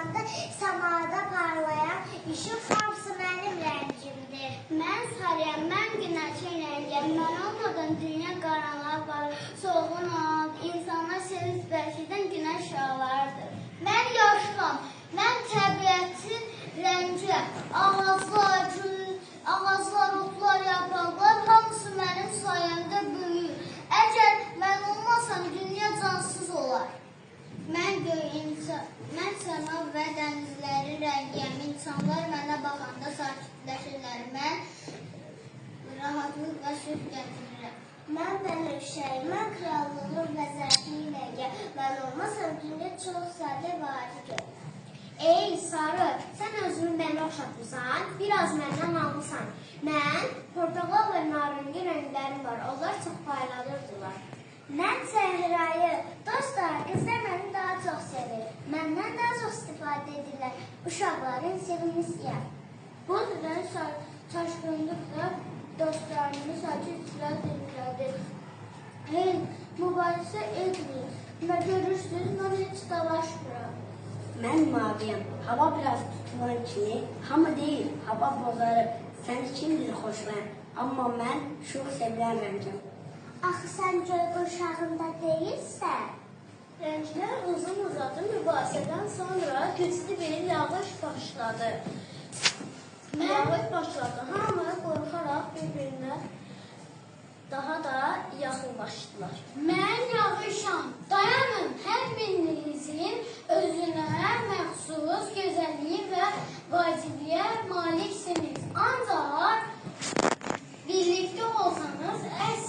olanda səmada parlayan işıq hamısı mənim rəngimdir. Mən sarıyam, mən günəşin rəngiyəm. Mən olmadan dünya qaranlığa qalır, soğuğun ol, insanlar sevinç bəlkədən günəş ağlardır. Mən yaşlıam, mən təbiətin rəngiyəm. Ağaclar, otlar, yapraqlar hamısı mənim sayəmdə böyüyür. Əgər mən olmasam dünya cansız olar. Mən səma və dənizlərin rəngiyəm. İnsanlar mənə baxanda sakitləşirlər. Mən rahatlıq və sülh gətirirəm. Mən bənövşəyim, mən krallığın və zərfliyin rəngiyəm. Mən olmasam dünya çox sadə və adi görünür. Ey sarı, sən özünü mənə oxşatmısan, biraz məndən almısan. Mən portaqal və naringi rənglərim var, onlar çox paylanırdılar. Mən Səhrayı, dostlar, qızlar məni daha çox sevir. Məndən daha çox istifadə edirlər. Uşaqların sevincisiyəm. Bu düzən çaşqınlıqda dostlarını sakit silah edirlərdir. Hey, mübahisə etməyin. Görürsünüz, mən heç dalaşmıram. Mən maviyəm. Hava biraz tutulan kimi, hamı deyil, hava bozarır. Sən kimdir xoşlayan? Amma mən şux sevilən rəngim. Axı sən göy qurşağında deyilsən. Rənglər uzun-uzadı mübahisədən sonra güclü bir yağış başladı. Hamı qorxaraq bir-birinə daha da yaxınlaşdılar. Mən yağışam, dayanın, hər birinizin özünə məxsus gözəlliyi və vacibliyə maliksiniz. Ancaq birlikdə olsanız əsl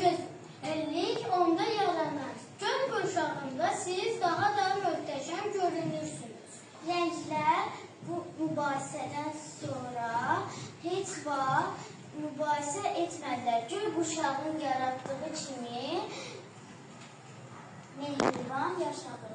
gözəllik onda yaranır. Göz qurşağında siz daha da möhtəşəm görünürsünüz. Gənclər bu mübahisədən sonra heç vaxt mübahisə etmədilər. Göy qurşağın yaratdığı kimi mehriban yaşadılar.